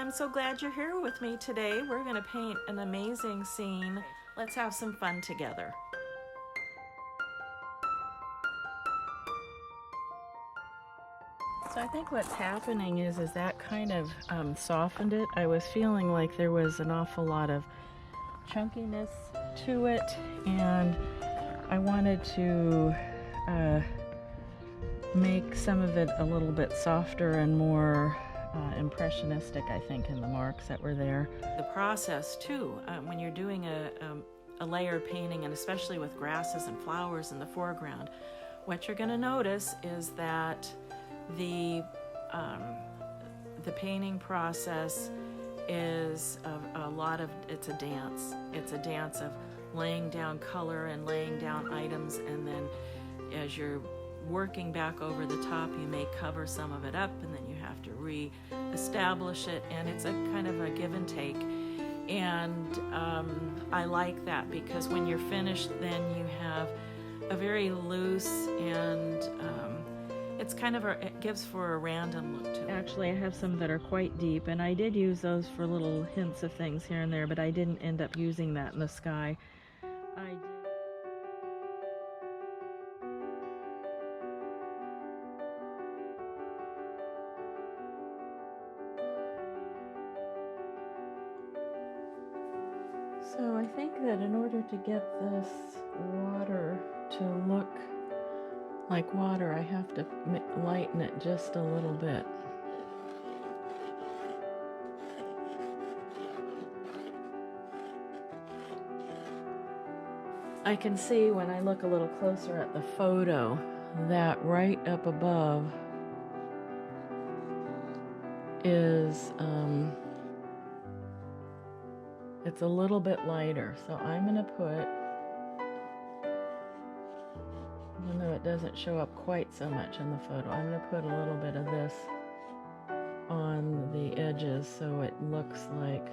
I'm so glad you're here with me today. We're going to paint an amazing scene. Let's have some fun together. So I think what's happening is that kind of softened it. I was feeling like there was an awful lot of chunkiness to it, and I wanted to make some of it a little bit softer and more impressionistic, I think, in the marks that were there. The process too, when you're doing a layer painting, and especially with grasses and flowers in the foreground, what you're going to notice is that the painting process is a lot of, it's a dance. It's a dance of laying down color and laying down items, and then as you're working back over the top, you may cover some of it up, and then you have to re-establish it, and it's a kind of a give and take. And I like that, because when you're finished, then you have a very loose and it's kind of it gives for a random look to it. Actually, I have some that are quite deep, and I did use those for little hints of things here and there, but I didn't end up using that in the sky. I did. So I think that in order to get this water to look like water, I have to lighten it just a little bit. I can see when I look a little closer at the photo that right up above is it's a little bit lighter, so I'm going to put, even though it doesn't show up quite so much in the photo, I'm going to put a little bit of this on the edges so it looks like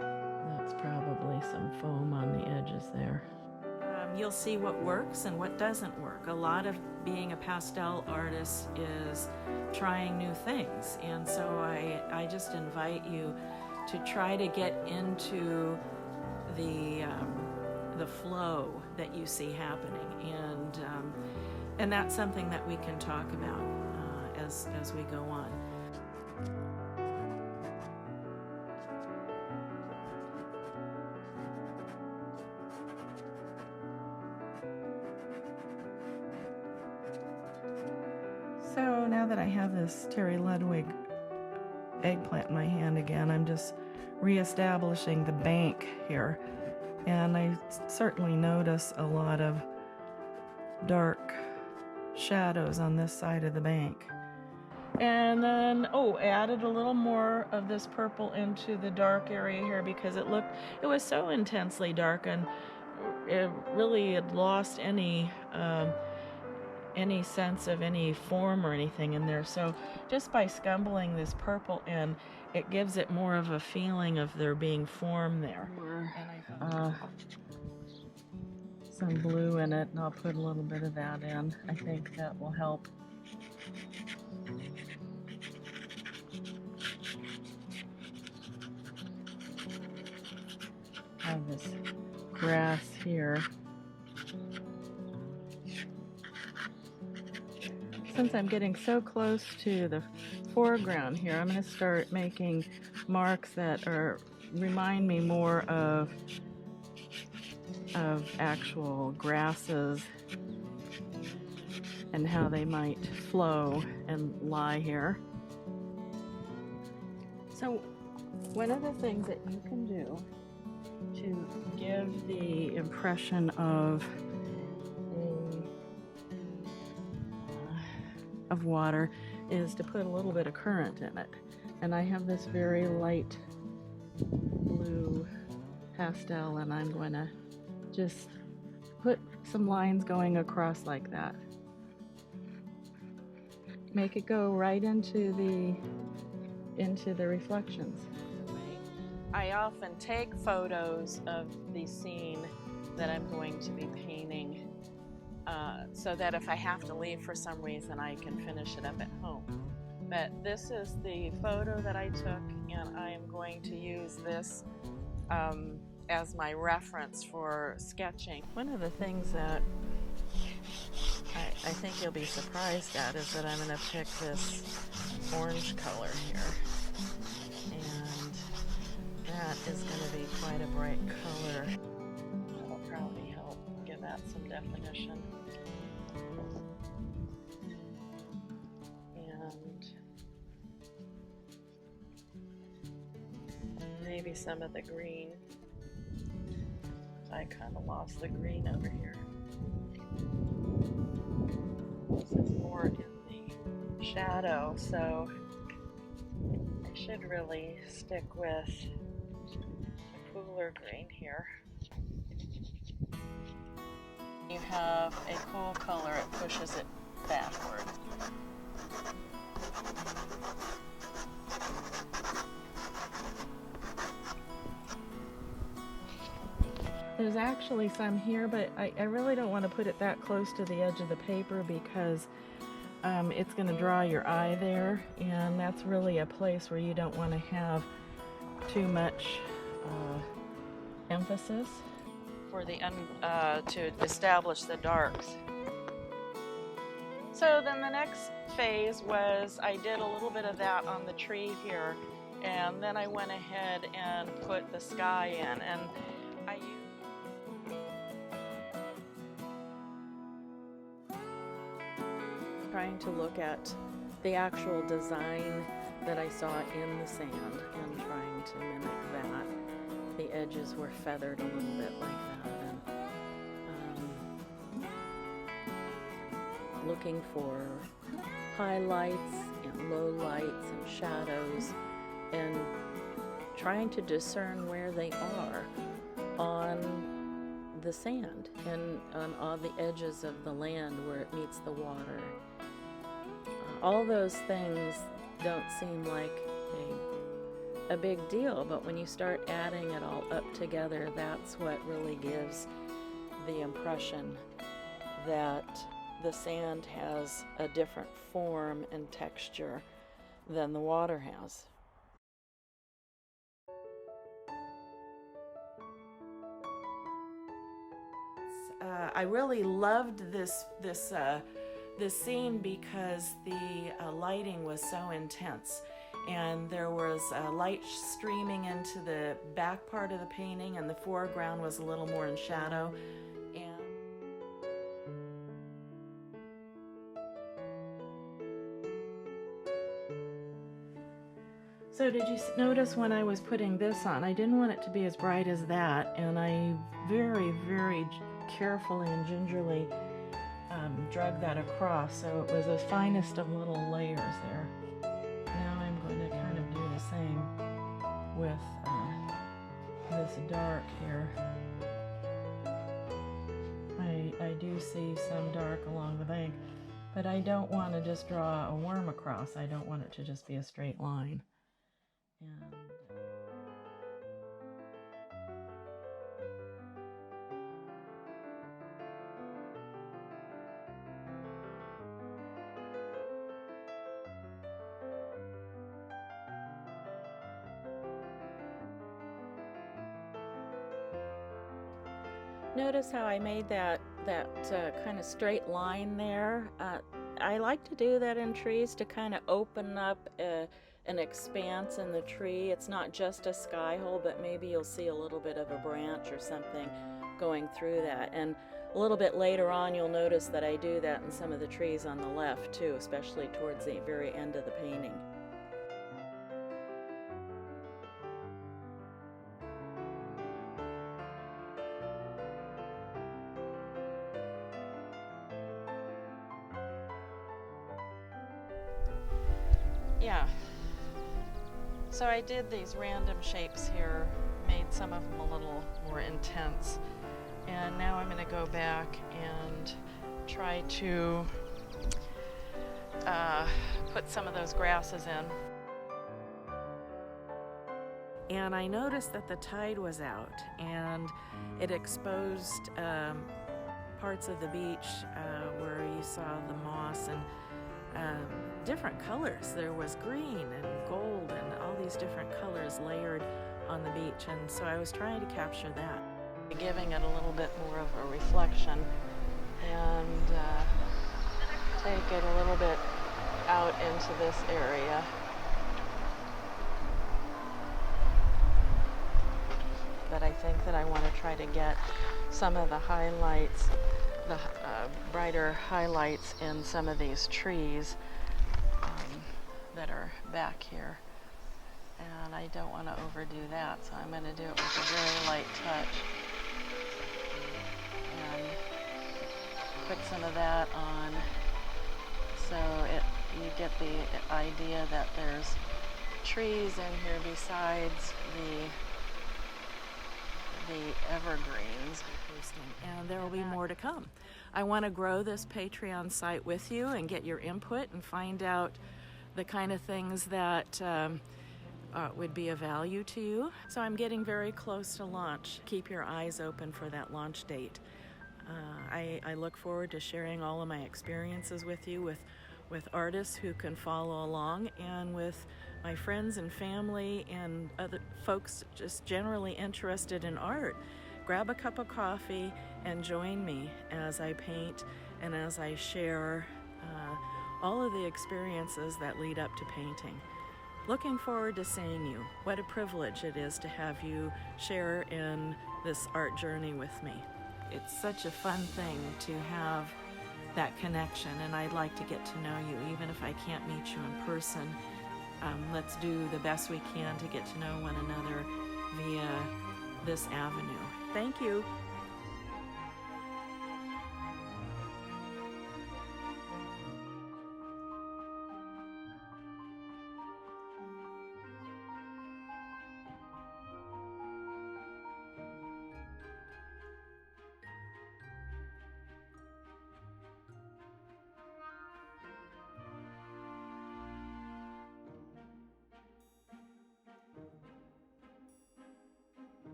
that's probably some foam on the edges there. You'll see what works and what doesn't work. A lot of being a pastel artist is trying new things, and so I just invite you to try to get into the flow that you see happening, and that's something that we can talk about as we go on. So now that I have this Terry Ludwig eggplant in my hand again, I'm just reestablishing the bank here, and I certainly notice a lot of dark shadows on this side of the bank. And then added a little more of this purple into the dark area here, because it was so intensely dark, and it really had lost any sense of any form or anything in there. So just by scumbling this purple in, it gives it more of a feeling of there being form there. Some blue in it, and I'll put a little bit of that in. I think that will help. I have this grass here. Since I'm getting so close to the foreground here, I'm going to start making marks that remind me more of actual grasses and how they might flow and lie here. So one of the things that you can do to give the impression of water is to put a little bit of current in it. And I have this very light blue pastel, and I'm going to just put some lines going across like that. Make it go right into the reflections. I often take photos of the scene that I'm going to be painting, so that if I have to leave for some reason, I can finish it up at home. But this is the photo that I took, and I am going to use this as my reference for sketching. One of the things that I think you'll be surprised at is that I'm going to pick this orange color here. And that is going to be quite a bright color. That'll probably help give that some definition. And maybe some of the green. I kind of lost the green over here. This is more in the shadow, so I should really stick with the cooler green here. You have a cool color, it pushes it backward. There's actually some here, but I really don't want to put it that close to the edge of the paper because it's going to draw your eye there, and that's really a place where you don't want to have too much emphasis for the to establish the darks. So then the next phase was I did a little bit of that on the tree here, and then I went ahead and put the sky in, and I used trying to look at the actual design that I saw in the sand and trying to mimic that. The edges were feathered a little bit like that, and looking for highlights and lowlights and shadows, and trying to discern where they are on the sand and on the edges of the land where it meets the water. All those things don't seem like a big deal, but when you start adding it all up together, that's what really gives the impression that the sand has a different form and texture than the water has. I really loved this scene because the lighting was so intense, and there was light streaming into the back part of the painting, and the foreground was a little more in shadow. So did you notice when I was putting this on, I didn't want it to be as bright as that, and I very, very carefully and gingerly drug that across, so it was the finest of little layers there. Now I'm going to kind of do the same with this dark here. I do see some dark along the bank, but I don't want to just draw a worm across. I don't want it to just be a straight line. And notice how I made that kind of straight line there. I like to do that in trees to kind of open up an expanse in the tree. It's not just a sky hole, but maybe you'll see a little bit of a branch or something going through that. And a little bit later on, you'll notice that I do that in some of the trees on the left too, especially towards the very end of the painting. Yeah, so I did these random shapes here, made some of them a little more intense, and now I'm going to go back and try to put some of those grasses in. And I noticed that the tide was out, and it exposed parts of the beach where you saw the moss and different colors. There was green and gold and all these different colors layered on the beach, and so I was trying to capture that, giving it a little bit more of a reflection, and take it a little bit out into this area. But I think that I want to try to get some of the highlights, the brighter highlights in some of these trees that are back here. And I don't want to overdo that, so I'm going to do it with a very light touch. And put some of that on so you get the idea that there's trees in here besides the evergreens. And there will be more to come. I want to grow this Patreon site with you and get your input and find out the kind of things that would be of value to you. So I'm getting very close to launch. Keep your eyes open for that launch date. I look forward to sharing all of my experiences with you, with artists who can follow along, and with my friends and family and other folks just generally interested in art. Grab a cup of coffee and join me as I paint and as I share all of the experiences that lead up to painting. Looking forward to seeing you. What a privilege it is to have you share in this art journey with me. It's such a fun thing to have that connection, and I'd like to get to know you even if I can't meet you in person. Let's do the best we can to get to know one another via this avenue. Thank you.